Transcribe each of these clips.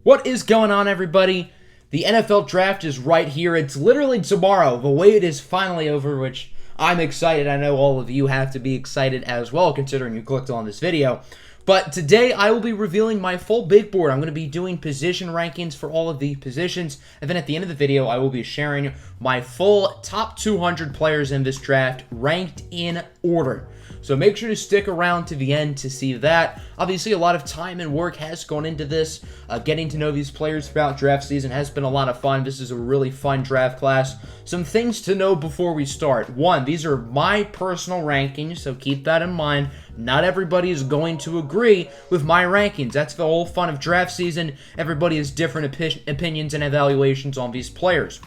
What is going on, everybody? The NFL draft is right here. It's literally tomorrow. The wait is finally over, which I'm excited. I know all of you have to be excited as well, considering you clicked on this video. But today, I will be revealing my full big board. I'm going to be doing position rankings for all of the positions. And then at the end of the video, I will be sharing my full top 200 players in this draft, ranked in order. So make sure to stick around to the end to see that. Obviously, a lot of time and work has gone into this. Getting to know these players throughout draft season has been a lot of fun. This is a really fun draft class. Some things to know before we start. One, these are my personal rankings, so keep that in mind. Not everybody is going to agree with my rankings. That's the whole fun of draft season. Everybody has different opinions and evaluations on these players.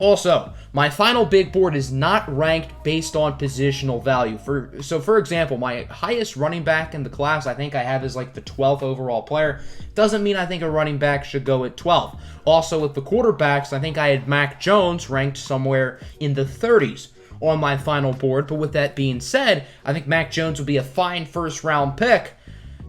Also, my final big board is not ranked based on positional value. So, for example, my highest running back in the class I think I have is like the 12th overall player. Doesn't mean I think a running back should go at 12. Also, with the quarterbacks, I think I had Mac Jones ranked somewhere in the 30s on my final board. But with that being said, I think Mac Jones would be a fine first-round pick,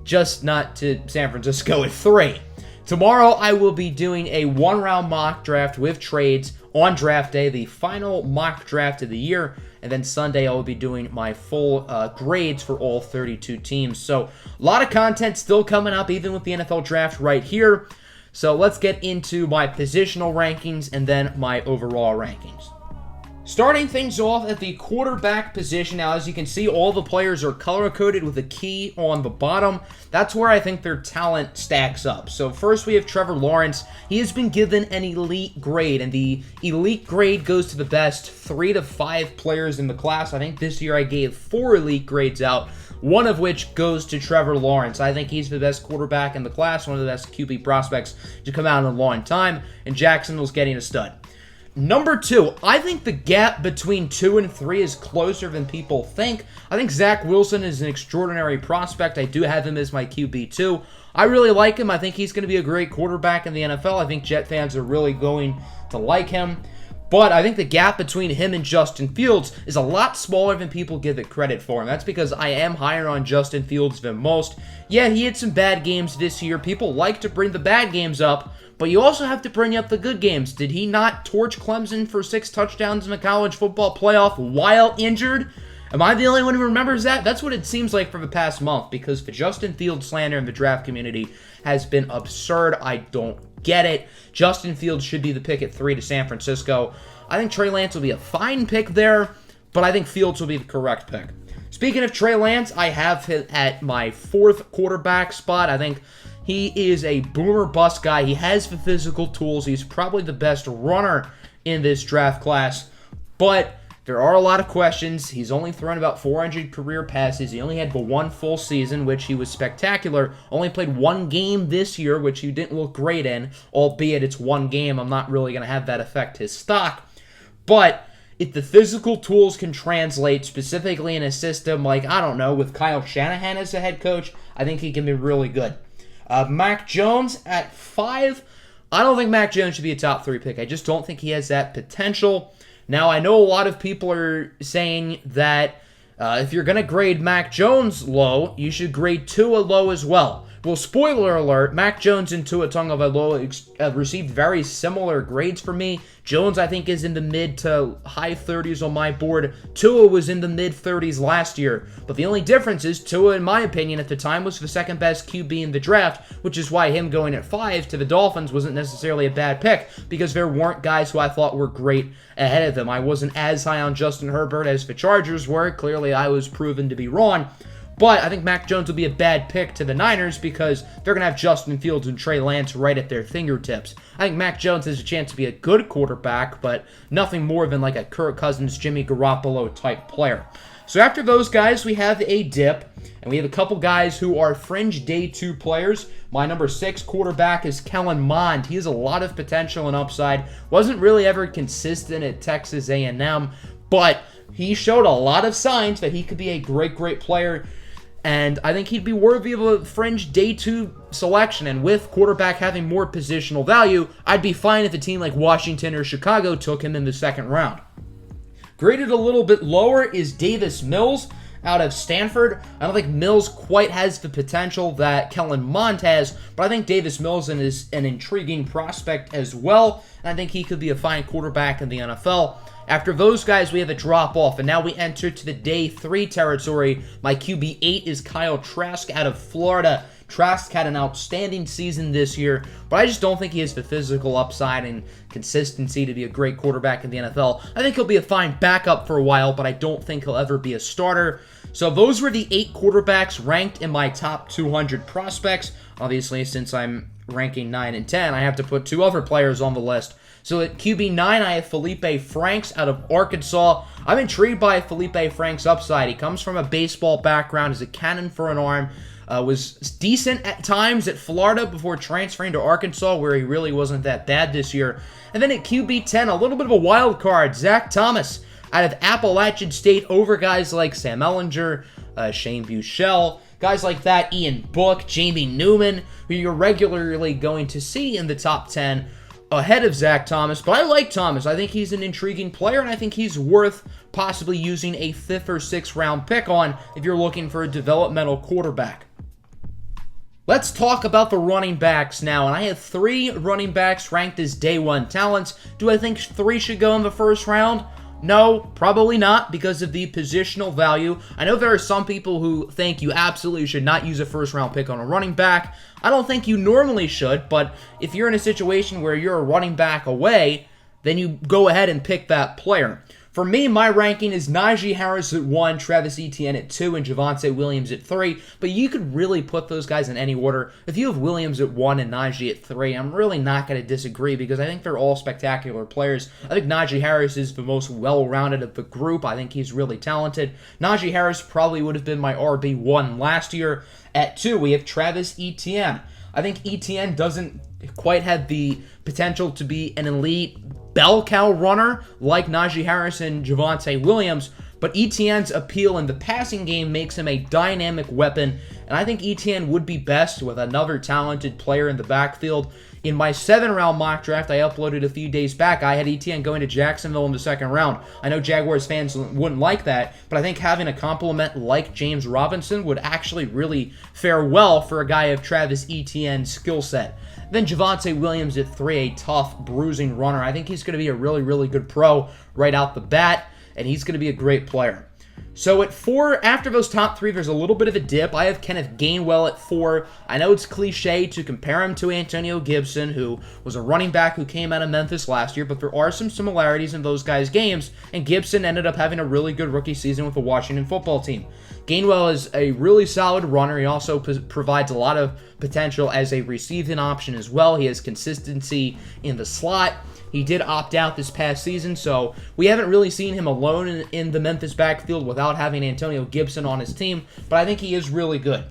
just not to San Francisco at 3. Tomorrow, I will be doing a one-round mock draft with trades on draft day, the final mock draft of the year, and then Sunday I will be doing my full grades for all 32 teams. So a lot of content still coming up, even with the NFL draft right here. So let's get into my positional rankings and then my overall rankings. Starting things off at the quarterback position. Now, as you can see, all the players are color-coded with a key on the bottom. That's where I think their talent stacks up. So first we have Trevor Lawrence. He has been given an elite grade, and the elite grade goes to the best 3 to 5 players in the class. I think this year I gave 4 elite grades out, one of which goes to Trevor Lawrence. I think he's the best quarterback in the class, one of the best QB prospects to come out in a long time, and Jacksonville's getting a stud. Number 2, I think the gap between 2 and 3 is closer than people think. I think Zach Wilson is an extraordinary prospect. I do have him as my QB2. I really like him. I think he's going to be a great quarterback in the NFL. I think Jet fans are really going to like him. But I think the gap between him and Justin Fields is a lot smaller than people give it credit for. And that's because I am higher on Justin Fields than most. Yeah, he had some bad games this year. People like to bring the bad games up, but you also have to bring up the good games. Did he not torch Clemson for 6 touchdowns in the college football playoff while injured? Am I the only one who remembers that? That's what it seems like for the past month, because the Justin Fields slander in the draft community has been absurd. I don't get it. Justin Fields should be the pick at 3 to San Francisco. I think Trey Lance will be a fine pick there, but I think Fields will be the correct pick. Speaking of Trey Lance, I have him at my 4th quarterback spot. I think he is a boomer bust guy. He has the physical tools. He's probably the best runner in this draft class, but there are a lot of questions. He's only thrown about 400 career passes. He only had the 1 full season, which he was spectacular. Only played 1 game this year, which he didn't look great in, albeit it's 1 game. I'm not really going to have that affect his stock. But if the physical tools can translate specifically in a system like, I don't know, with Kyle Shanahan as a head coach, I think he can be really good. Mac Jones at 5. I don't think Mac Jones should be a top 3 pick. I just don't think he has that potential. Now, I know a lot of people are saying that if you're going to grade Mac Jones low, you should grade Tua low as well. Well, spoiler alert, Mac Jones and Tua Tagovailoa received very similar grades for me. Jones, I think, is in the mid to high 30s on my board. Tua was in the mid 30s last year. But the only difference is Tua, in my opinion, at the time was the second best QB in the draft, which is why him going at 5 to the Dolphins wasn't necessarily a bad pick, because there weren't guys who I thought were great ahead of them. I wasn't as high on Justin Herbert as the Chargers were. Clearly, I was proven to be wrong. But I think Mac Jones will be a bad pick to the Niners because they're going to have Justin Fields and Trey Lance right at their fingertips. I think Mac Jones has a chance to be a good quarterback, but nothing more than like a Kirk Cousins, Jimmy Garoppolo type player. So after those guys, we have a dip, and we have a couple guys who are fringe day 2 players. My number 6 quarterback is Kellen Mond. He has a lot of potential and upside. Wasn't really ever consistent at Texas A&M, but he showed a lot of signs that he could be a great player. And I think he'd be worthy of a fringe day 2 selection. And with quarterback having more positional value, I'd be fine if a team like Washington or Chicago took him in the 2nd round. Graded a little bit lower is Davis Mills out of Stanford. I don't think Mills quite has the potential that Kellen Mond has, but I think Davis Mills is an intriguing prospect as well, and I think he could be a fine quarterback in the NFL. After those guys, we have a drop-off, and now we enter to the day 3 territory. My QB8 is Kyle Trask out of Florida. Trask had an outstanding season this year, but I just don't think he has the physical upside and consistency to be a great quarterback in the NFL. I think he'll be a fine backup for a while, but I don't think he'll ever be a starter. So those were the 8 quarterbacks ranked in my top 200 prospects. Obviously, since I'm ranking 9 and 10, I have to put 2 other players on the list. So at QB9, I have Felipe Franks out of Arkansas. I'm intrigued by Felipe Franks' upside. He comes from a baseball background, is a cannon for an arm, was decent at times at Florida before transferring to Arkansas, where he really wasn't that bad this year. And then at QB10, a little bit of a wild card, Zach Thomas out of Appalachian State over guys like Sam Ehlinger, Shane Buechele, guys like that, Ian Book, Jamie Newman, who you're regularly going to see in the top 10 ahead of Zach Thomas. But I like Thomas. I think he's an intriguing player, and I think he's worth possibly using a 5th or 6th round pick on if you're looking for a developmental quarterback. Let's talk about the running backs now, and I have 3 running backs ranked as day 1 talents. Do I think 3 should go in the first round? No, probably not, because of the positional value. I know there are some people who think you absolutely should not use a first-round pick on a running back. I don't think you normally should, but if you're in a situation where you're a running back away, then you go ahead and pick that player. For me, my ranking is Najee Harris at 1, Travis Etienne at 2, and Javonte Williams at 3. But you could really put those guys in any order. If you have Williams at 1 and Najee at 3, I'm really not going to disagree because I think they're all spectacular players. I think Najee Harris is the most well-rounded of the group. I think he's really talented. Najee Harris probably would have been my RB1 last year. At 2, we have Travis Etienne. I think Etienne doesn't quite have the potential to be an elite bell cow runner like Najee Harris and Javonte Williams, but Etienne's appeal in the passing game makes him a dynamic weapon, and I think Etienne would be best with another talented player in the backfield. In my 7th-round mock draft I uploaded a few days back, I had Etienne going to Jacksonville in the 2nd round. I know Jaguars fans wouldn't like that, but I think having a complement like James Robinson would actually really fare well for a guy of Travis Etienne's skill set. Then Javonte Williams at 3, a tough, bruising runner. I think he's going to be a really, really good pro right out the bat, and he's going to be a great player. So at 4, after those top 3, there's a little bit of a dip. I have Kenneth Gainwell at 4. I know it's cliche to compare him to Antonio Gibson, who was a running back who came out of Memphis last year, but there are some similarities in those guys' games, and Gibson ended up having a really good rookie season with the Washington football team. Gainwell is a really solid runner. He also provides a lot of potential as a receiving option as well. He has consistency in the slot. He did opt out this past season, so we haven't really seen him alone in the Memphis backfield without having Antonio Gibson on his team, but I think he is really good.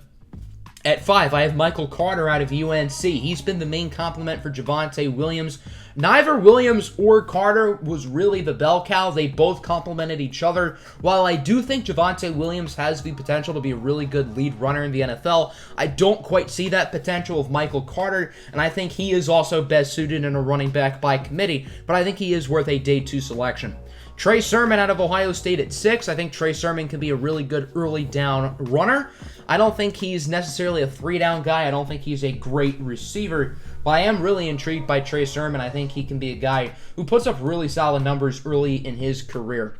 At 5, I have Michael Carter out of UNC. He's been the main complement for Javonte Williams. Neither Williams or Carter was really the bell cow. They both complemented each other. While I do think Javonte Williams has the potential to be a really good lead runner in the NFL, I don't quite see that potential of Michael Carter, and I think he is also best suited in a running back by committee, but I think he is worth a day 2 selection. Trey Sermon out of Ohio State at 6. I think Trey Sermon can be a really good early down runner. I don't think he's necessarily a 3-down guy. I don't think he's a great receiver, but I am really intrigued by Trey Sermon. I think he can be a guy who puts up really solid numbers early in his career.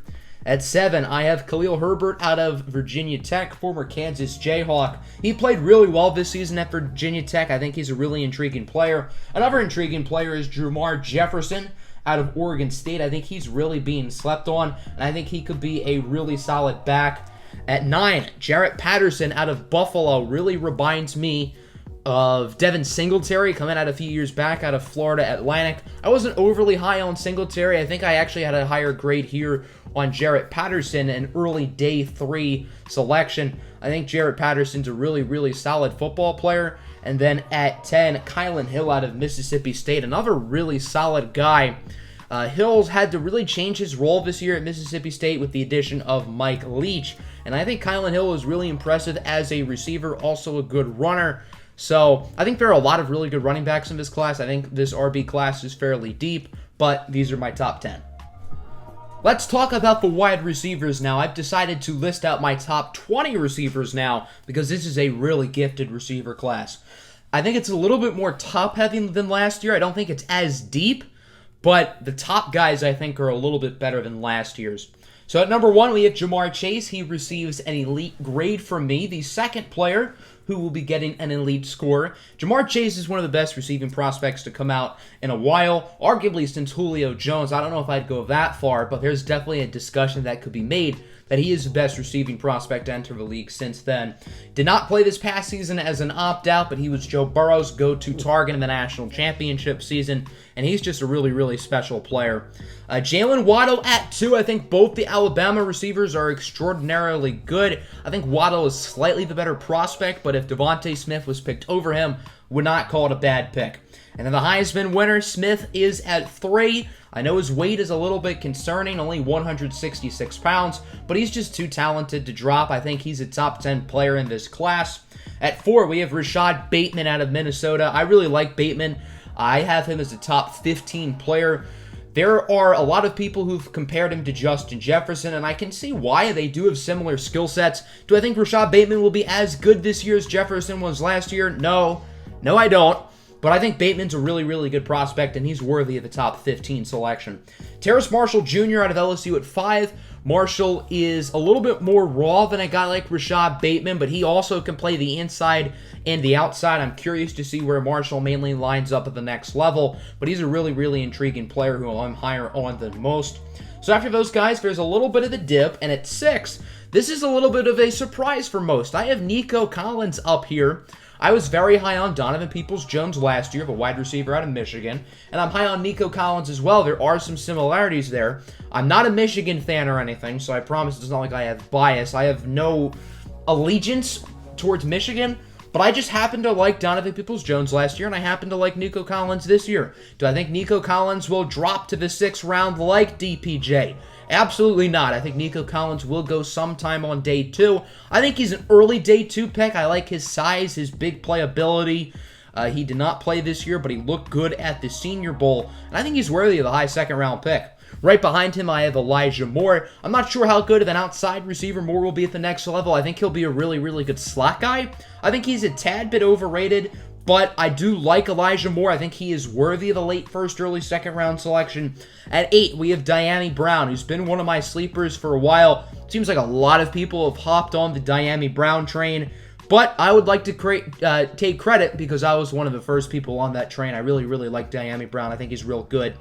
At 7, I have Khalil Herbert out of Virginia Tech, former Kansas Jayhawk. He played really well this season at Virginia Tech. I think he's a really intriguing player. Another intriguing player is Jermar Jefferson out of Oregon State. I think he's really being slept on, and I think he could be a really solid back. At 9, Jarrett Patterson out of Buffalo really reminds me of Devin Singletary coming out a few years back out of Florida Atlantic. I wasn't overly high on Singletary. I think I actually had a higher grade here on Jarrett Patterson, an early day 3 selection. I think Jarrett Patterson's a really, really solid football player. And then at 10, Kylan Hill out of Mississippi State, another really solid guy. Hill's had to really change his role this year at Mississippi State with the addition of Mike Leach. And I think Kylan Hill is really impressive as a receiver, also a good runner. So I think there are a lot of really good running backs in this class. I think this RB class is fairly deep, but these are my top 10. Let's talk about the wide receivers now. I've decided to list out my top 20 receivers now because this is a really gifted receiver class. I think it's a little bit more top-heavy than last year. I don't think it's as deep, but the top guys, I think, are a little bit better than last year's. So at number 1, we have Jamar Chase. He receives an elite grade from me, the second player who will be getting an elite score. Jamar Chase is one of the best receiving prospects to come out in a while, arguably since Julio Jones. I don't know if I'd go that far, but there's definitely a discussion that could be made that he is the best receiving prospect to enter the league since then. Did not play this past season as an opt-out, but he was Joe Burrow's go-to target in the national championship season, and he's just a really, really special player. Jalen Waddle at 2. I think both the Alabama receivers are extraordinarily good. I think Waddle is slightly the better prospect, but if Devontae Smith was picked over him, would not call it a bad pick. And then the Heisman winner, Smith, is at 3. I know his weight is a little bit concerning, only 166 pounds, but he's just too talented to drop. I think he's a top 10 player in this class. At 4, we have Rashad Bateman out of Minnesota. I really like Bateman. I have him as a top 15 player. There are a lot of people who've compared him to Justin Jefferson, and I can see why. They do have similar skill sets. Do I think Rashad Bateman will be as good this year as Jefferson was last year? No. No, I don't. But I think Bateman's a really, really good prospect, and he's worthy of the top 15 selection. Terrace Marshall Jr. out of LSU at 5. Marshall is a little bit more raw than a guy like Rashad Bateman, but he also can play the inside and the outside. I'm curious to see where Marshall mainly lines up at the next level, but he's a really, really intriguing player who I'm higher on than most. So after those guys, there's a little bit of the dip, and at 6, this is a little bit of a surprise for most. I have Nico Collins up here. I was very high on Donovan Peoples-Jones last year, the wide receiver out of Michigan, and I'm high on Nico Collins as well. There are some similarities there. I'm not a Michigan fan or anything, so I promise it's not like I have bias. I have no allegiance towards Michigan, but I just happen to like Donovan Peoples-Jones last year, and I happen to like Nico Collins this year. Do I think Nico Collins will drop to the 6th round like DPJ? Absolutely not. I think Nico Collins will go sometime on day 2. I think he's an early day 2 pick. I like his size, his big playability. He did not play this year, but he looked good at the Senior Bowl, and I think he's worthy of the high 2nd round pick. Right behind him, I have Elijah Moore. I'm not sure how good of an outside receiver Moore will be at the next level. I think he'll be a really, really good slot guy. I think he's a tad bit overrated, but I do like Elijah Moore. I think he is worthy of the late 1st, early 2nd round selection. At 8, we have Dyami Brown, who's been one of my sleepers for a while. Seems like a lot of people have hopped on the Dyami Brown train, but I would like to take credit because I was one of the first people on that train. I really, really like Dyami Brown. I think he's real good.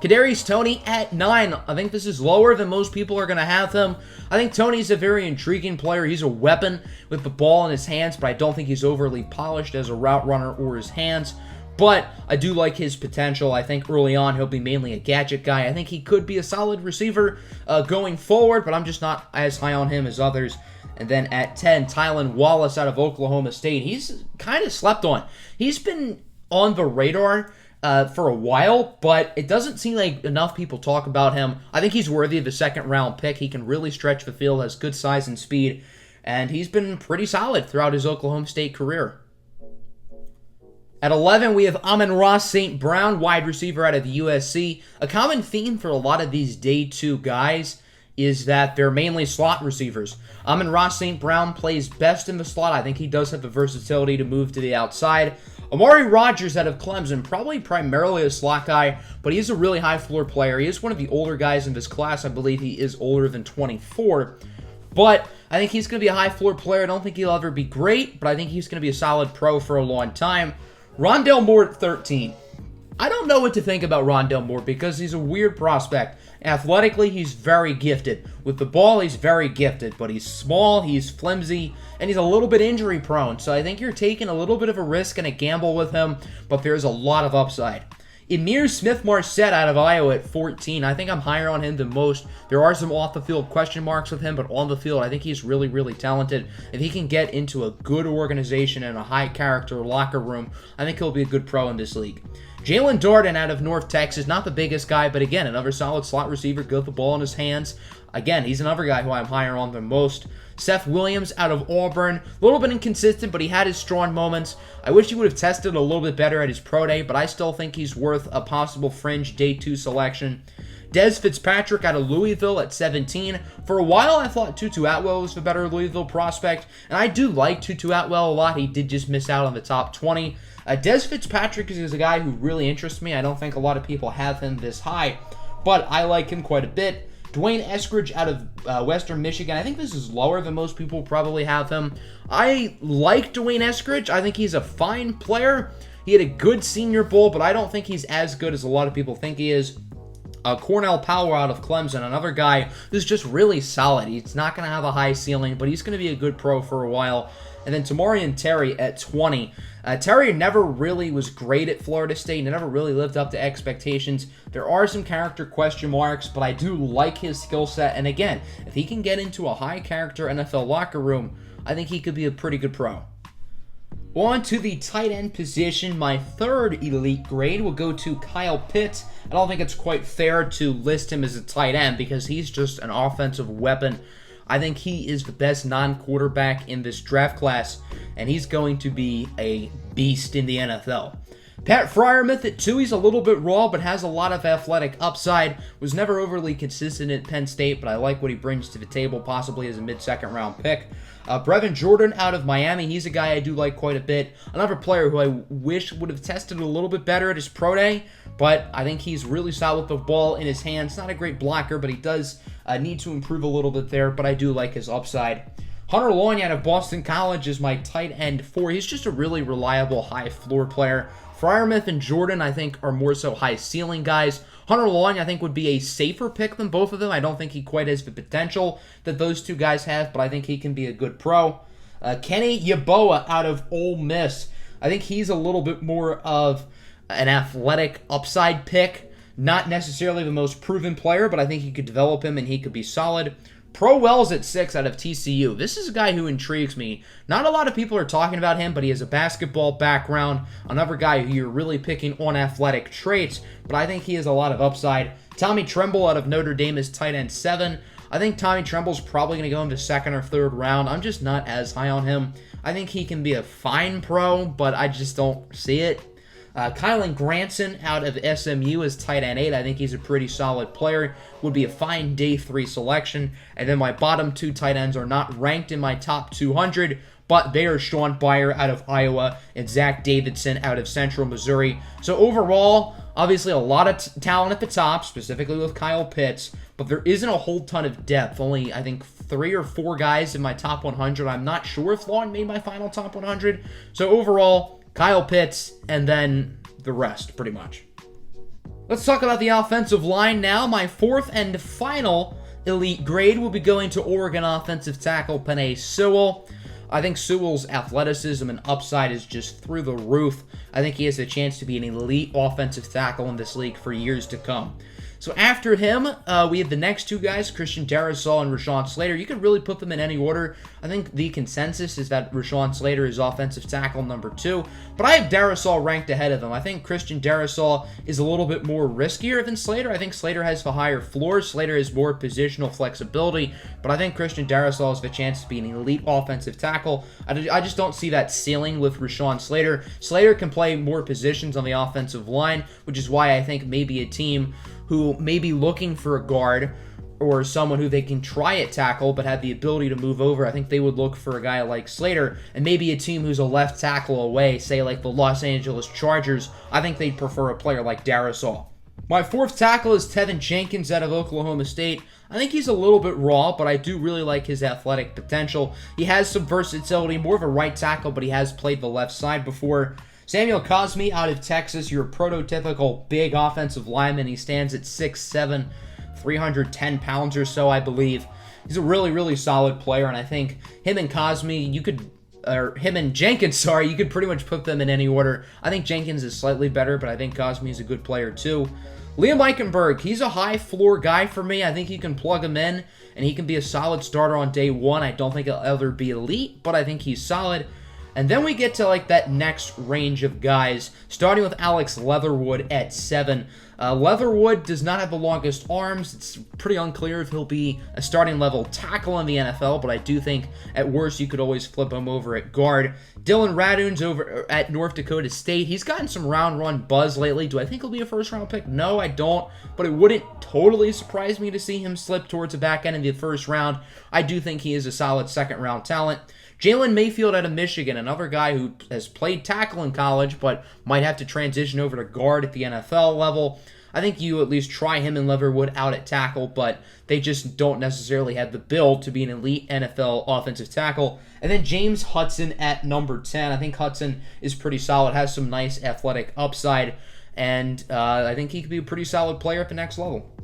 Kadarius Toney at 9. I think this is lower than most people are going to have him. I think Toney's a very intriguing player. He's a weapon with the ball in his hands, but I don't think he's overly polished as a route runner or his hands. But I do like his potential. I think early on he'll be mainly a gadget guy. I think he could be a solid receiver going forward, but I'm just not as high on him as others. And then at 10, Tylan Wallace out of Oklahoma State. He's kind of slept on. He's been on the radar for a while, but it doesn't seem like enough people talk about him. I think he's worthy of the 2nd round pick. He can really stretch the field, has good size and speed, and he's been pretty solid throughout his Oklahoma State career. At 11, we have Amon-Ra St. Brown, wide receiver out of USC. A common theme for a lot of these day 2 guys is that they're mainly slot receivers. Amon-Ra St. Brown plays best in the slot. I think he does have the versatility to move to the outside. Amari Rodgers out of Clemson, probably primarily a slot guy, but he's a really high floor player. He is one of the older guys in this class. I believe he is older than 24. But I think he's going to be a high floor player. I don't think he'll ever be great, but I think he's going to be a solid pro for a long time. Rondale Moore at 13. I don't know what to think about Rondale Moore because he's a weird prospect. Athletically, he's very gifted. With the ball, he's very gifted, but he's small, he's flimsy, and he's a little bit injury prone. So I think you're taking a little bit of a risk and a gamble with him, but there's a lot of upside. Ihmir Smith-Marsette out of Iowa at 14. I think I'm higher on him than most. There are some off-the-field question marks with him, but on the field, I think he's really, really talented. If he can get into a good organization and a high-character locker room, I think he'll be a good pro in this league. Jalen Darden out of North Texas, not the biggest guy, but again, another solid slot receiver, good with the ball in his hands. Again, he's another guy who I'm higher on than most. Seth Williams out of Auburn, a little bit inconsistent, but he had his strong moments. I wish he would have tested a little bit better at his pro day, but I still think he's worth a possible fringe day 2 selection. Dez Fitzpatrick out of Louisville at 17. For a while, I thought Tutu Atwell was the better Louisville prospect, and I do like Tutu Atwell a lot. He did just miss out on the top 20. Dez Fitzpatrick is a guy who really interests me. I don't think a lot of people have him this high, but I like him quite a bit. Dwayne Eskridge out of Western Michigan. I think this is lower than most people probably have him. I like Dwayne Eskridge. I think he's a fine player. He had a good Senior Bowl, but I don't think he's as good as a lot of people think he is. Cornell Powell out of Clemson, another guy who's just really solid. He's not going to have a high ceiling, but he's going to be a good pro for a while. And then Tamorrion Terry at 20. Terry never really was great at Florida State. Never really lived up to expectations. There are some character question marks, but I do like his skill set. And again, if he can get into a high-character NFL locker room, I think he could be a pretty good pro. On to the tight end position, my third elite grade will go to Kyle Pitts. I don't think it's quite fair to list him as a tight end because he's just an offensive weapon. I think he is the best non-quarterback in this draft class, and he's going to be a beast in the NFL. Pat Freiermuth at 2, he's a little bit raw, but has a lot of athletic upside. Was never overly consistent at Penn State, but I like what he brings to the table, possibly as a mid-second round pick. Brevin Jordan out of Miami, he's a guy I do like quite a bit. Another player who I wish would have tested a little bit better at his pro day, but I think he's really solid with the ball in his hands. Not a great blocker, but he does need to improve a little bit there, but I do like his upside. Hunter Long out of Boston College is my tight end 4. He's just a really reliable high floor player. Freiermuth and Jordan, I think, are more so high ceiling guys. Hunter Long, I think, would be a safer pick than both of them. I don't think he quite has the potential that those two guys have, but I think he can be a good pro. Kenny Yeboah out of Ole Miss. I think he's a little bit more of an athletic upside pick. Not necessarily the most proven player, but I think you could develop him and he could be solid. Pro Wells at 6 out of TCU. This is a guy who intrigues me. Not a lot of people are talking about him, but he has a basketball background. Another guy who you're really picking on athletic traits, but I think he has a lot of upside. Tommy Tremble out of Notre Dame is tight end 7. I think Tommy Tremble's probably going to go into second or third round. I'm just not as high on him. I think he can be a fine pro, but I just don't see it. Kylan Granson out of SMU is tight end 8. I think he's a pretty solid player. Would be a fine day 3 selection. And then my bottom 2 tight ends are not ranked in my top 200, but they are Sean Byer out of Iowa and Zach Davidson out of Central Missouri. So overall, obviously a lot of talent at the top, specifically with Kyle Pitts, but there isn't a whole ton of depth. Only, I think, 3 or 4 guys in my top 100. I'm not sure if Long made my final top 100. So overall, Kyle Pitts, and then the rest, pretty much. Let's talk about the offensive line now. My 4th and final elite grade will be going to Oregon offensive tackle Penei Sewell. I think Sewell's athleticism and upside is just through the roof. I think he has a chance to be an elite offensive tackle in this league for years to come. So after him, we have the next 2 guys, Christian Darrisaw and Rashawn Slater. You could really put them in any order. I think the consensus is that Rashawn Slater is offensive tackle number 2, but I have Darrisaw ranked ahead of him. I think Christian Darrisaw is a little bit more riskier than Slater. I think Slater has the higher floor. Slater has more positional flexibility, but I think Christian Darrisaw has the chance to be an elite offensive tackle. I just don't see that ceiling with Rashawn Slater. Slater can play more positions on the offensive line, which is why I think maybe a team who may be looking for a guard or someone who they can try at tackle but have the ability to move over, I think they would look for a guy like Slater. And maybe a team who's a left tackle away, say like the Los Angeles Chargers, I think they'd prefer a player like Darrisaw. My 4th tackle is Tevin Jenkins out of Oklahoma State. I think he's a little bit raw, but I do really like his athletic potential. He has some versatility, more of a right tackle, but he has played the left side before. Samuel Cosmi out of Texas, your prototypical big offensive lineman. He stands at 6'7", 310 pounds or so, I believe. He's a really, really solid player, and I think him and Cosmi, him and Jenkins, you could pretty much put them in any order. I think Jenkins is slightly better, but I think Cosmi is a good player too. Liam Eichenberg, he's a high floor guy for me. I think you can plug him in, and he can be a solid starter on day 1. I don't think he'll ever be elite, but I think he's solid. And then we get to like that next range of guys, starting with Alex Leatherwood at 7. Leatherwood does not have the longest arms. It's pretty unclear if he'll be a starting level tackle in the NFL, but I do think at worst you could always flip him over at guard. Dylan Radune's over at North Dakota State. He's gotten some round one buzz lately. Do I think he'll be a first round pick? No, I don't, but it wouldn't totally surprise me to see him slip towards the back end of the first round. I do think he is a solid second round talent. Jalen Mayfield out of Michigan, another guy who has played tackle in college but might have to transition over to guard at the NFL level. I think you at least try him and Leatherwood out at tackle, but they just don't necessarily have the build to be an elite NFL offensive tackle. And then James Hudson at number 10. I think Hudson is pretty solid, has some nice athletic upside, and I think he could be a pretty solid player at the next level.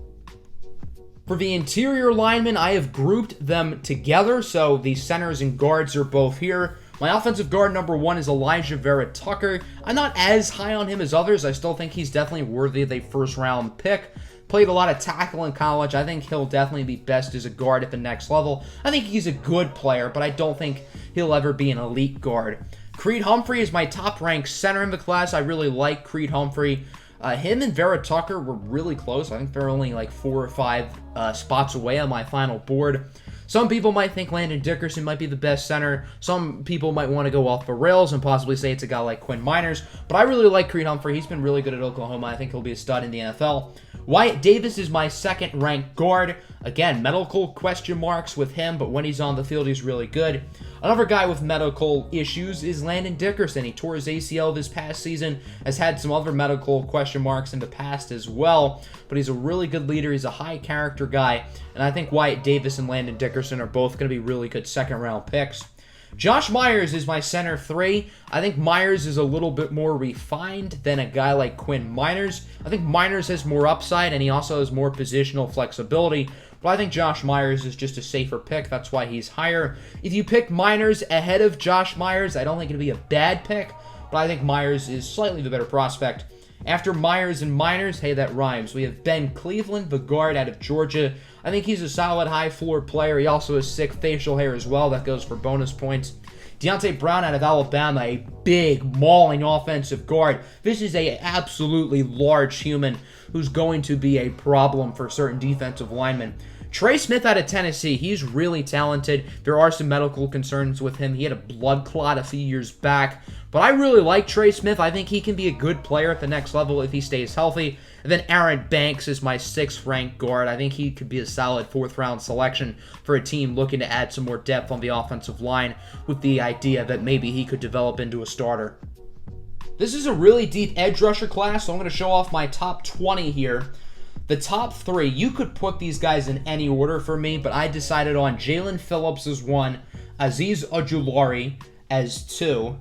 For the interior linemen, I have grouped them together, so the centers and guards are both here. My offensive guard number 1 is Elijah Vera Tucker. I'm not as high on him as others. I still think he's definitely worthy of a first-round pick. Played a lot of tackle in college. I think he'll definitely be best as a guard at the next level. I think he's a good player, but I don't think he'll ever be an elite guard. Creed Humphrey is my top-ranked center in the class. I really like Creed Humphrey. Him and Vera Tucker were really close. I think they're only like 4 or 5 spots away on my final board. Some people might think Landon Dickerson might be the best center. Some people might want to go off the rails and possibly say it's a guy like Quinn Miners. But I really like Creed Humphrey. He's been really good at Oklahoma. I think he'll be a stud in the NFL. Wyatt Davis is my second-ranked guard. Again, medical question marks with him, but when he's on the field, he's really good. Another guy with medical issues is Landon Dickerson. He tore his ACL this past season, has had some other medical question marks in the past as well, but he's a really good leader. He's a high-character guy, and I think Wyatt Davis and Landon Dickerson are both going to be really good second-round picks. Josh Myers is my center 3. I think Myers is a little bit more refined than a guy like Quinn Miners. I think Miners has more upside, and he also has more positional flexibility. But I think Josh Myers is just a safer pick. That's why he's higher. If you pick Miners ahead of Josh Myers, I don't think it'd be a bad pick, but I think Myers is slightly the better prospect. After Myers and Miners, hey, that rhymes. We have Ben Cleveland, the guard out of Georgia. I think he's a solid high-floor player. He also has sick facial hair as well. That goes for bonus points. Deontay Brown out of Alabama, a big, mauling offensive guard. This is a absolutely large human who's going to be a problem for certain defensive linemen. Trey Smith out of Tennessee, he's really talented. There are some medical concerns with him. He had a blood clot a few years back. But I really like Trey Smith. I think he can be a good player at the next level if he stays healthy. And then Aaron Banks is my 6th-ranked guard. I think he could be a solid 4th-round selection for a team looking to add some more depth on the offensive line with the idea that maybe he could develop into a starter. This is a really deep edge rusher class, so I'm going to show off my top 20 here. The top 3, you could put these guys in any order for me, but I decided on Jalen Phillips as 1, Azeez Ojulari as 2,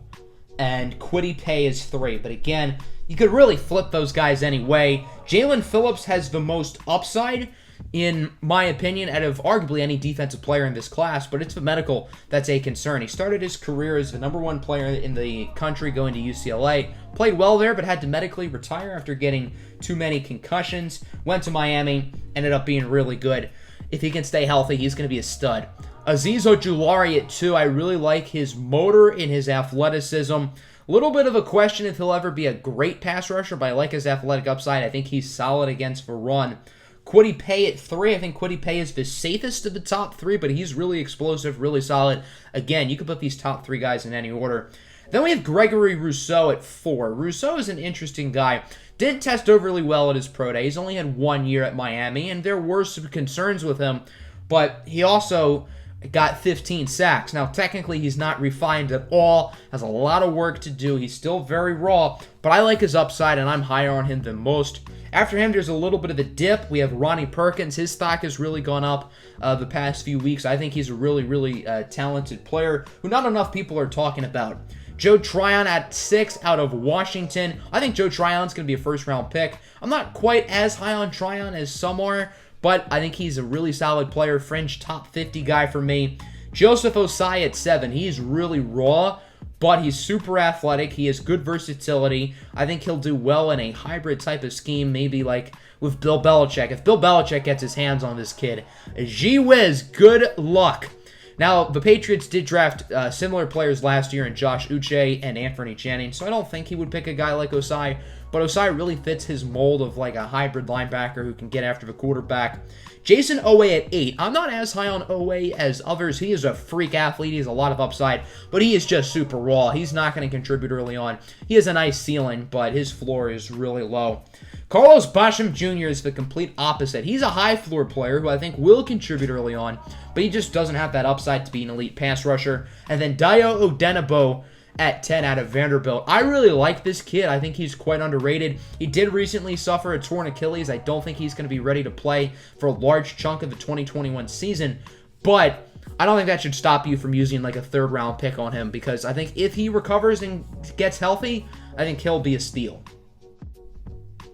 and Kwity Paye as 3. But again, you could really flip those guys anyway. Jalen Phillips has the most upside, in my opinion, out of arguably any defensive player in this class, but it's the medical that's a concern. He started his career as the number 1 player in the country going to UCLA, played well there, but had to medically retire after getting too many concussions, went to Miami, ended up being really good. If he can stay healthy, he's going to be a stud. Azeez Ojulari at 2, I really like his motor and his athleticism. A little bit of a question if he'll ever be a great pass rusher, but I like his athletic upside. I think he's solid against the run. Kwity Paye at 3. I think Kwity Paye is the safest of the top 3, but he's really explosive, really solid. Again, you could put these top 3 guys in any order. Then we have Gregory Rousseau at 4. Rousseau is an interesting guy. Didn't test overly well at his pro day. He's only had 1 year at Miami, and there were some concerns with him, but he also got 15 sacks. Now, technically, he's not refined at all, has a lot of work to do. He's still very raw, but I like his upside, and I'm higher on him than most. After him, there's a little bit of a dip. We have Ronnie Perkins. His stock has really gone up the past few weeks. I think he's a really talented player who not enough people are talking about. Joe Tryon at 6 out of Washington. I think Joe Tryon's going to be a first-round pick. I'm not quite as high on Tryon as some are, but I think he's a really solid player, fringe top 50 guy for me. Joseph Osai at 7. He's really raw, but he's super athletic. He has good versatility. I think he'll do well in a hybrid type of scheme, maybe like with Bill Belichick. If Bill Belichick gets his hands on this kid, gee whiz, good luck. Now, the Patriots did draft similar players last year in Josh Uche and Anthony Jennings, so I don't think he would pick a guy like Osai, but Osai really fits his mold of like a hybrid linebacker who can get after the quarterback. Jason Owe at 8. I'm not as high on Owe as others. He is a freak athlete. He has a lot of upside, but he is just super raw. He's not going to contribute early on. He has a nice ceiling, but his floor is really low. Carlos Basham Jr. is the complete opposite. He's a high floor player who I think will contribute early on, but he just doesn't have that upside to be an elite pass rusher. And then Dayo Odenigbo at 10 out of Vanderbilt. I really like this kid. I think he's quite underrated. He did recently suffer a torn Achilles. I don't think he's going to be ready to play for a large chunk of the 2021 season, but I don't think that should stop you from using like a third-round pick on him, because I think if he recovers and gets healthy, I think he'll be a steal.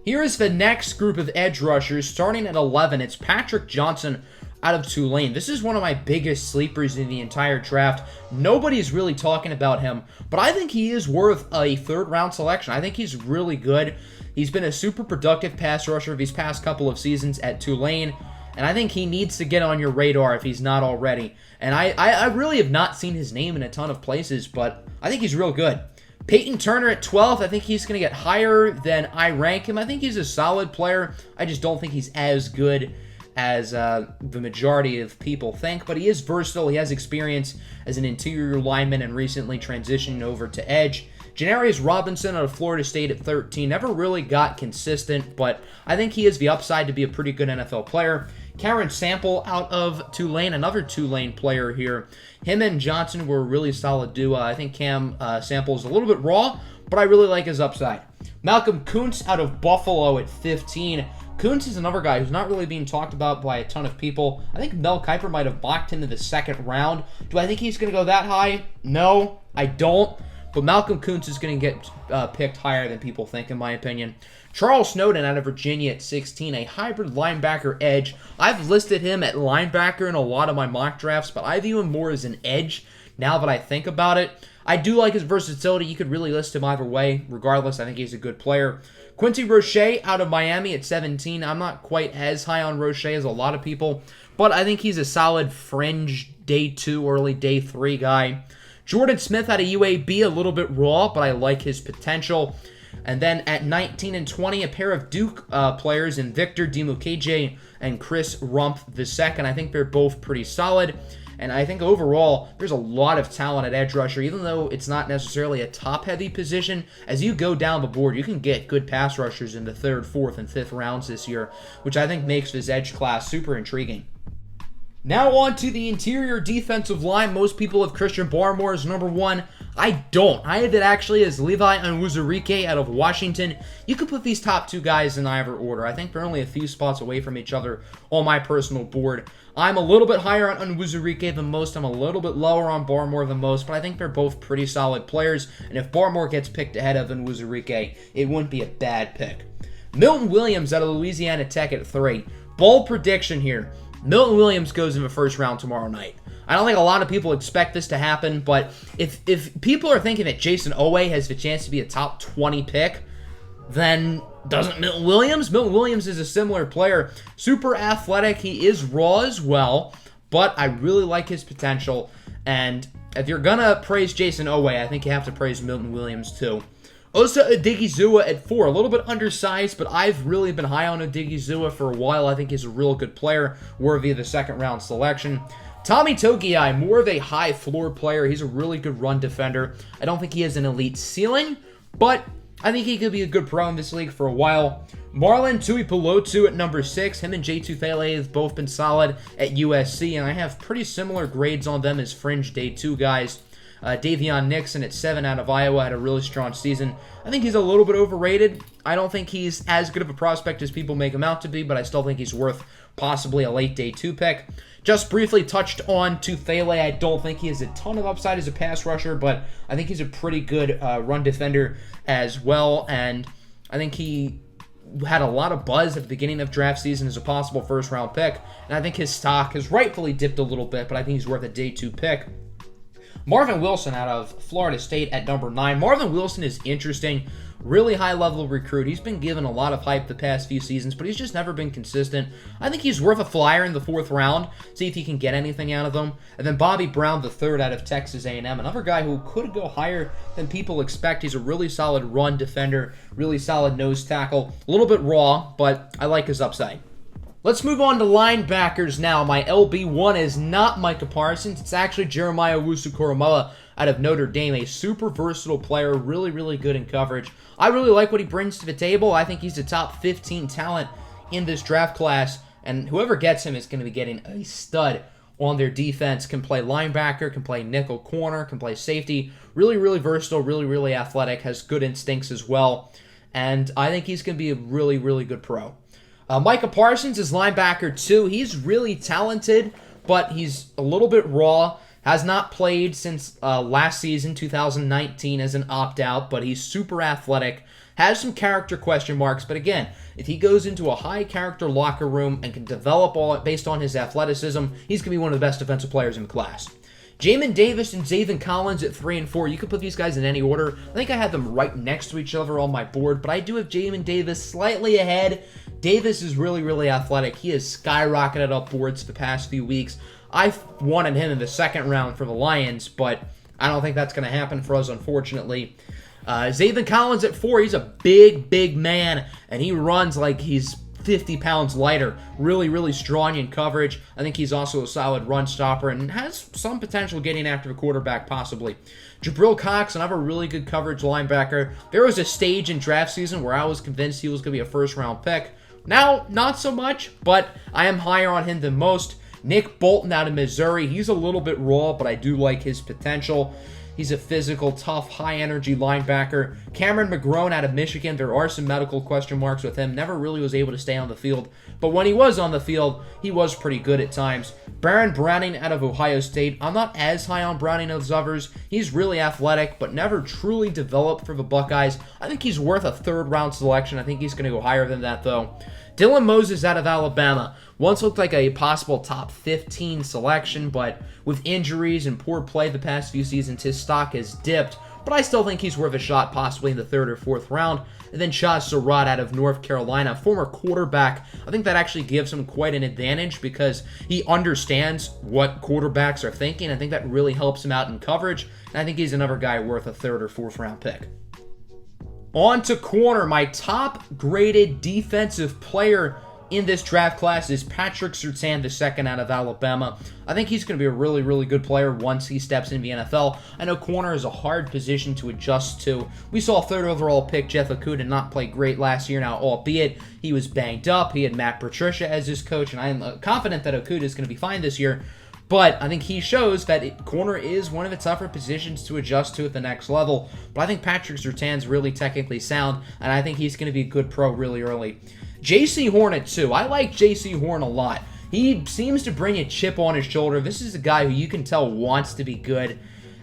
Here is the next group of edge rushers. Starting at 11, it's Patrick Johnson out of Tulane. This is one of my biggest sleepers in the entire draft. Nobody's really talking about him, but I think he is worth a third-round selection. I think he's really good. He's been a super productive pass rusher these past couple of seasons at Tulane, and I think he needs to get on your radar if he's not already. And I really have not seen his name in a ton of places, but I think he's real good. Peyton Turner at 12th. I think he's going to get higher than I rank him. I think he's a solid player. I just don't think he's as good as the majority of people think, but he is versatile. He has experience as an interior lineman and recently transitioned over to edge. Janarius Robinson out of Florida State at 13. Never really got consistent, but I think he has the upside to be a pretty good NFL player. Karen Sample out of Tulane, another Tulane player here. Him and Johnson were a really solid duo. I think Cam Sample is a little bit raw, but I really like his upside. Malcolm Kuntz out of Buffalo at 15. Kuntz is another guy who's not really being talked about by a ton of people. I think Mel Kiper might have mocked him to the second round. Do I think he's going to go that high? No, I don't. But Malcolm Kuntz is going to get picked higher than people think, in my opinion. Charles Snowden out of Virginia at 16, a hybrid linebacker edge. I've listed him at linebacker in a lot of my mock drafts, but I view him more as an edge now that I think about it. I do like his versatility. You could really list him either way. Regardless, I think he's a good player. Quincy Roche out of Miami at 17. I'm not quite as high on Roche as a lot of people, but I think he's a solid fringe day 2, early day 3 guy. Jordan Smith out of UAB, a little bit raw, but I like his potential. And then at 19 and 20, a pair of Duke players in Victor Dimukeje and Chris Rumpf II. I think they're both pretty solid. And I think overall, there's a lot of talent at edge rusher, even though it's not necessarily a top-heavy position. As you go down the board, you can get good pass rushers in the 3rd, 4th, and 5th rounds this year, which I think makes this edge class super intriguing. Now on to the interior defensive line. Most people have Christian Barmore as number 1. I don't. I have it actually as Levi Onwuzurike out of Washington. You could put these top 2 guys in either order. I think they're only a few spots away from each other on my personal board. I'm a little bit higher on Onwuzurike than most. I'm a little bit lower on Barmore than most, but I think they're both pretty solid players. And if Barmore gets picked ahead of Onwuzurike, it wouldn't be a bad pick. Milton Williams out of Louisiana Tech at 3. Bold prediction here. Milton Williams goes in the 1st round tomorrow night. I don't think a lot of people expect this to happen, but if people are thinking that Jason Owe has the chance to be a top 20 pick, then doesn't Milton Williams? Milton Williams is a similar player. Super athletic. He is raw as well, but I really like his potential. And if you're going to praise Jason Owe, I think you have to praise Milton Williams too. Osa Odigizua at 4, a little bit undersized, but I've really been high on Odigizua for a while. I think he's a real good player, worthy of the 2nd round selection. Tommy Togiai, more of a high floor player. He's a really good run defender. I don't think he has an elite ceiling, but I think he could be a good pro in this league for a while. Marlon Tuipulotu at number 6. Him and J2 Thele have both been solid at USC, and I have pretty similar grades on them as fringe day 2 guys. Davion Nixon at 7 out of Iowa had a really strong season. I think he's a little bit overrated. I don't think he's as good of a prospect as people make him out to be, but I still think he's worth possibly a late day 2 pick. Just briefly touched on Tuthele. I don't think he has a ton of upside as a pass rusher, but I think he's a pretty good run defender as well, and I think he had a lot of buzz at the beginning of draft season as a possible 1st round pick, and I think his stock has rightfully dipped a little bit, but I think he's worth a day 2 pick. Marvin Wilson out of Florida State at number 9. Marvin Wilson is interesting. Really high-level recruit. He's been given a lot of hype the past few seasons, but he's just never been consistent. I think he's worth a flyer in the 4th round. See if he can get anything out of him. And then Bobby Brown III out of Texas A&M. Another guy who could go higher than people expect. He's a really solid run defender. Really solid nose tackle. A little bit raw, but I like his upside. Let's move on to linebackers now. My LB1 is not Micah Parsons. It's actually Jeremiah Owusu-Koramoah out of Notre Dame. A super versatile player, really, really good in coverage. I really like what he brings to the table. I think he's a top 15 talent in this draft class, and whoever gets him is going to be getting a stud on their defense. Can play linebacker, can play nickel corner, can play safety. Really, really versatile, really, really athletic, has good instincts as well, and I think he's going to be a really, really good pro. Micah Parsons is linebacker 2. He's really talented, but he's a little bit raw. Has not played since last season, 2019, as an opt-out, but he's super athletic. Has some character question marks, but again, if he goes into a high-character locker room and can develop all based on his athleticism, he's going to be one of the best defensive players in the class. Jamin Davis and Zaven Collins at 3 and 4. You could put these guys in any order. I think I had them right next to each other on my board, but I do have Jamin Davis slightly ahead. Davis is really, really athletic. He has skyrocketed up boards the past few weeks. I wanted him in the 2nd round for the Lions, but I don't think that's going to happen for us, unfortunately. Zaven Collins at 4. He's a big, big man, and he runs like he's 50 pounds lighter. Really, really strong in coverage. I think he's also a solid run stopper and has some potential getting after the quarterback, possibly. Jabril Cox, another really good coverage linebacker. There was a stage in draft season where I was convinced he was going to be a 1st-round pick. Now, not so much, but I am higher on him than most. Nick Bolton out of Missouri. He's a little bit raw, but I do like his potential. He's a physical, tough, high-energy linebacker. Cameron McGrone out of Michigan. There are some medical question marks with him. Never really was able to stay on the field. But when he was on the field, he was pretty good at times. Baron Browning out of Ohio State. I'm not as high on Browning as others. He's really athletic, but never truly developed for the Buckeyes. I think he's worth a 3rd-round selection. I think he's going to go higher than that, though. Dylan Moses out of Alabama. Once looked like a possible top 15 selection, but with injuries and poor play the past few seasons, his stock has dipped. But I still think he's worth a shot, possibly in the 3rd or 4th round. And then Shah Surratt out of North Carolina, former quarterback. I think that actually gives him quite an advantage because he understands what quarterbacks are thinking. I think that really helps him out in coverage. And I think he's another guy worth a 3rd or 4th round pick. On to corner. My top graded defensive player in this draft class is Patrick Surtain II out of Alabama. I think he's going to be a really, really good player once he steps into the NFL. I know corner is a hard position to adjust to. We saw 3rd overall pick Jeff Okudah not play great last year. Now, albeit he was banged up, he had Matt Patricia as his coach, and I am confident that Okudah is going to be fine this year. But I think he shows that corner is one of the tougher positions to adjust to at the next level. But I think Patrick Surtain's really technically sound, and I think he's going to be a good pro really early. J.C. Horn at 2. I like J.C. Horn a lot. He seems to bring a chip on his shoulder. This is a guy who you can tell wants to be good,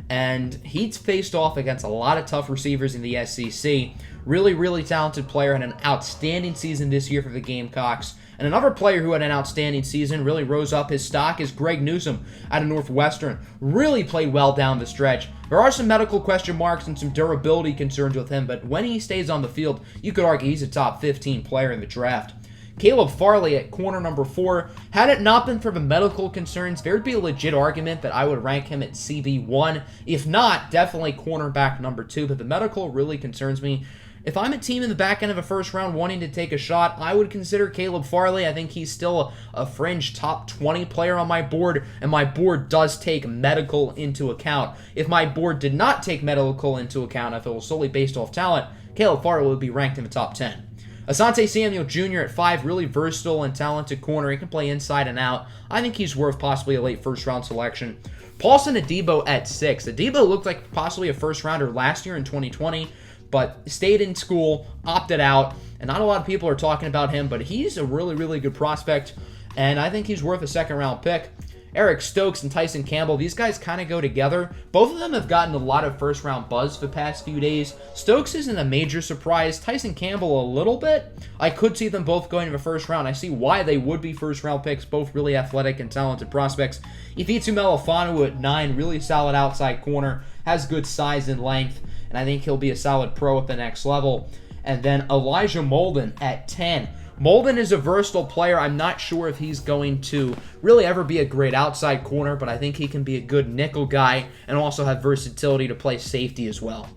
and he's faced off against a lot of tough receivers in the SEC. Really, really talented player, and an outstanding season this year for the Gamecocks. And another player who had an outstanding season, really rose up his stock, is Greg Newsome out of Northwestern. Really played well down the stretch. There are some medical question marks and some durability concerns with him, but when he stays on the field, you could argue he's a top 15 player in the draft. Caleb Farley at corner number 4. Had it not been for the medical concerns, there would be a legit argument that I would rank him at CB1. If not, definitely cornerback number 2, but the medical really concerns me. If I'm a team in the back end of a 1st round wanting to take a shot, I would consider Caleb Farley. I think he's still a fringe top 20 player on my board, and my board does take medical into account. If my board did not take medical into account, if it was solely based off talent, Caleb Farley would be ranked in the top 10. Asante Samuel Jr. at 5, really versatile and talented corner. He can play inside and out. I think he's worth possibly a late 1st round selection. Paulson Adebo at 6. Adebo looked like possibly a 1st rounder last year in 2020. But stayed in school, opted out, and not a lot of people are talking about him, but he's a really, really good prospect, and I think he's worth a 2nd-round pick. Eric Stokes and Tyson Campbell, these guys kind of go together. Both of them have gotten a lot of first-round buzz for the past few days. Stokes isn't a major surprise. Tyson Campbell a little bit. I could see them both going to the first round. I see why they would be first-round picks, both really athletic and talented prospects. Ifeatu Melifonwu at 9, really solid outside corner, has good size and length, and I think he'll be a solid pro at the next level. And then Elijah Molden at 10. Molden is a versatile player. I'm not sure if he's going to really ever be a great outside corner, but I think he can be a good nickel guy and also have versatility to play safety as well.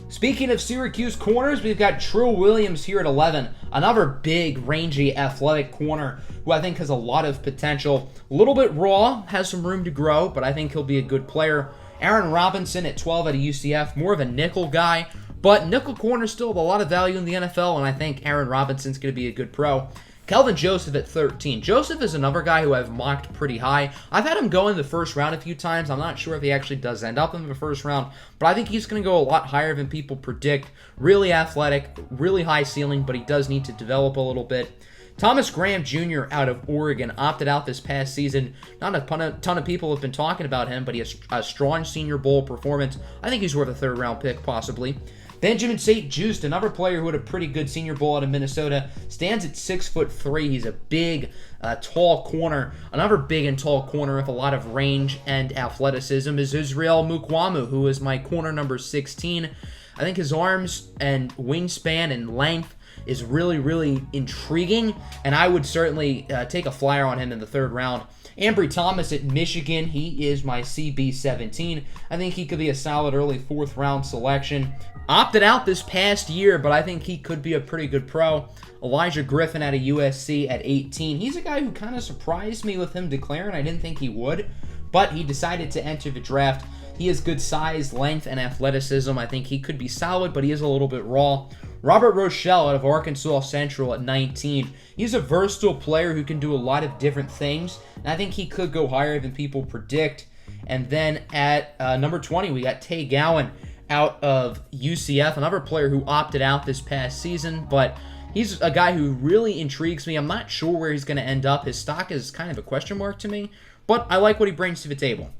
Speaking of Syracuse corners, we've got Trill Williams here at 11. Another big, rangy, athletic corner who I think has a lot of potential. A little bit raw, has some room to grow, but I think he'll be a good player. Aaron Robinson at 12 at a UCF, more of a nickel guy. But nickel corners still have a lot of value in the NFL, and I think Aaron Robinson's going to be a good pro. Kelvin Joseph at 13. Joseph is another guy who I've mocked pretty high. I've had him go in the first round a few times. I'm not sure if he actually does end up in the first round, but I think he's going to go a lot higher than people predict. Really athletic, really high ceiling, but he does need to develop a little bit. Thomas Graham Jr. out of Oregon opted out this past season. Not a ton of people have been talking about him, but he has a strong Senior Bowl performance. I think he's worth a third-round pick, possibly. Benjamin St. Juste, another player who had a pretty good Senior Bowl out of Minnesota, stands at 6'3". He's a big, tall corner. Another big and tall corner with a lot of range and athleticism is Israel Mukwamu, who is my corner number 16. I think his arms and wingspan and length is really, really intriguing, and I would certainly take a flyer on him in the third round. Ambry Thomas at Michigan, he is my CB17. I think he could be a solid early fourth-round selection. Opted out this past year, but I think he could be a pretty good pro. Elijah Griffin out of USC at 18. He's a guy who kind of surprised me with him declaring. I didn't think he would, but he decided to enter the draft. He has good size, length, and athleticism. I think he could be solid, but he is a little bit raw. Robert Rochelle out of Arkansas Central at 19. He's a versatile player who can do a lot of different things, and I think he could go higher than people predict. And then at number 20, we got Tay Gowan out of UCF, another player who opted out this past season, but he's a guy who really intrigues me. I'm not sure where he's going to end up. His stock is kind of a question mark to me, but I like what he brings to the table.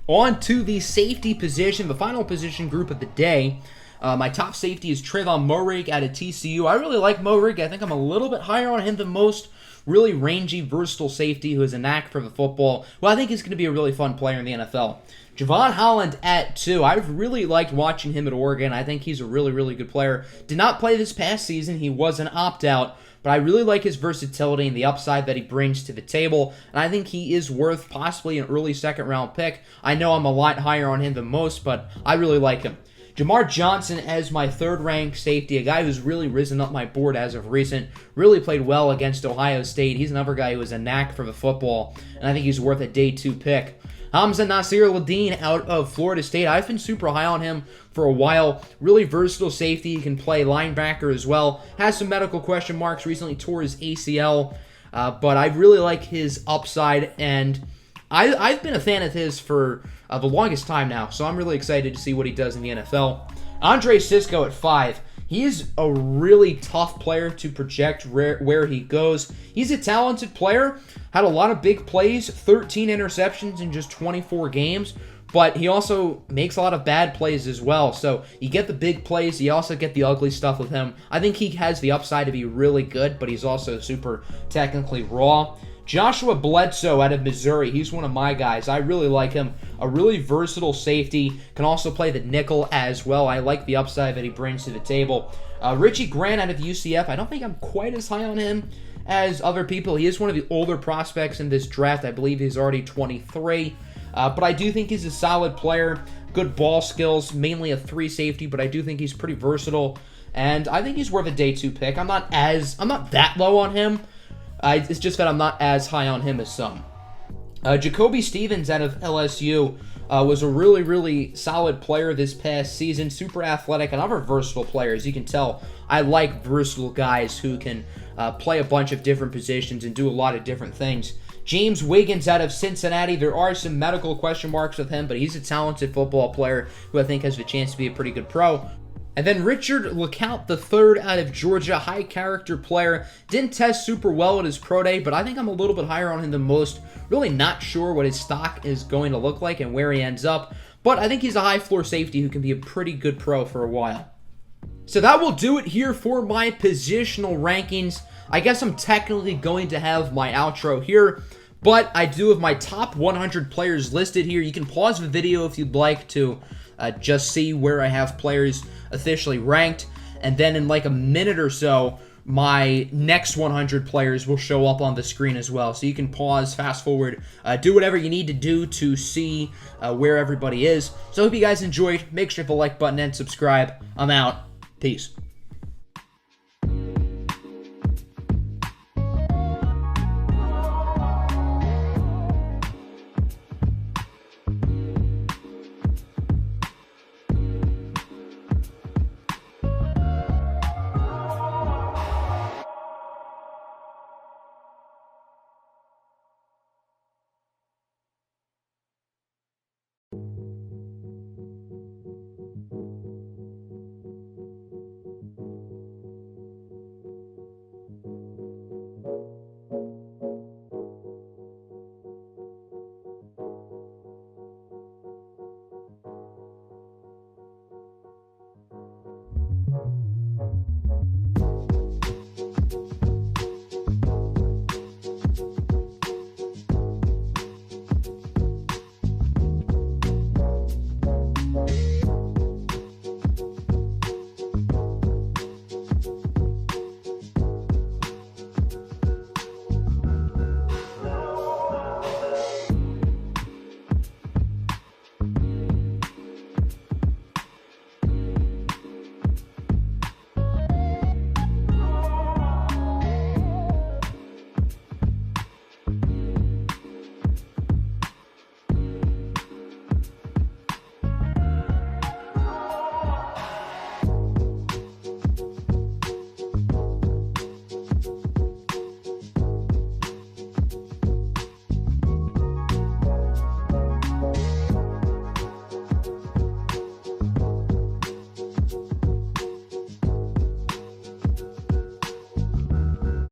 On to the safety position, the final position group of the day. My top safety is Trayvon Moehrig out of TCU. I really like Moehrig. I think I'm a little bit higher on him than most. Really rangy, versatile safety who has a knack for the football. Well, I think he's going to be a really fun player in the NFL. Javon Holland at 2. I've really liked watching him at Oregon. I think he's a really, really good player. Did not play this past season. He was an opt-out. But I really like his versatility and the upside that he brings to the table. And I think he is worth possibly an early second-round pick. I know I'm a lot higher on him than most, but I really like him. Jamar Johnson as my third-ranked safety, a guy who's really risen up my board as of recent, really played well against Ohio State. He's another guy who has a knack for the football, and I think he's worth a day 2 pick. Hamza Nasir-Ladin out of Florida State. I've been super high on him for a while. Really versatile safety. He can play linebacker as well. Has some medical question marks. Recently tore his ACL, but I really like his upside, and I've been a fan of his for the longest time now, so I'm really excited to see what he does in the NFL. Andre Sisco at 5. He's a really tough player to project where he goes. He's a talented player, had a lot of big plays, 13 interceptions in just 24 games, but he also makes a lot of bad plays as well. So you get the big plays, you also get the ugly stuff with him. I think he has the upside to be really good, but he's also super technically raw. Joshua Bledsoe out of Missouri. He's one of my guys. I really like him. A really versatile safety. Can also play the nickel as well. I like the upside that he brings to the table. Richie Grant out of UCF. I don't think I'm quite as high on him as other people. He is one of the older prospects in this draft. I believe he's already 23. But I do think he's a solid player. Good ball skills. Mainly a 3 safety, but I do think he's pretty versatile. And I think he's worth a day 2 pick. I'm not that low on him. It's just that I'm not as high on him as some. Jacoby Stevens out of LSU was a really, really solid player this past season. Super athletic, another versatile player. As you can tell, I like versatile guys who can play a bunch of different positions and do a lot of different things. James Wiggins out of Cincinnati. There are some medical question marks with him, but he's a talented football player who I think has the chance to be a pretty good pro. And then Richard LeCount III out of Georgia, high character player. Didn't test super well at his pro day, but I think I'm a little bit higher on him than most. Really not sure what his stock is going to look like and where he ends up, but I think he's a high floor safety who can be a pretty good pro for a while. So that will do it here for my positional rankings. I guess I'm technically going to have my outro here, but I do have my top 100 players listed here. You can pause the video if you'd like to just see where I have players officially ranked, and then in like a minute or so, my next 100 players will show up on the screen as well. So you can pause, fast forward, do whatever you need to do to see where everybody is. So I hope you guys enjoyed. Make sure to hit the like button and subscribe. I'm out. Peace.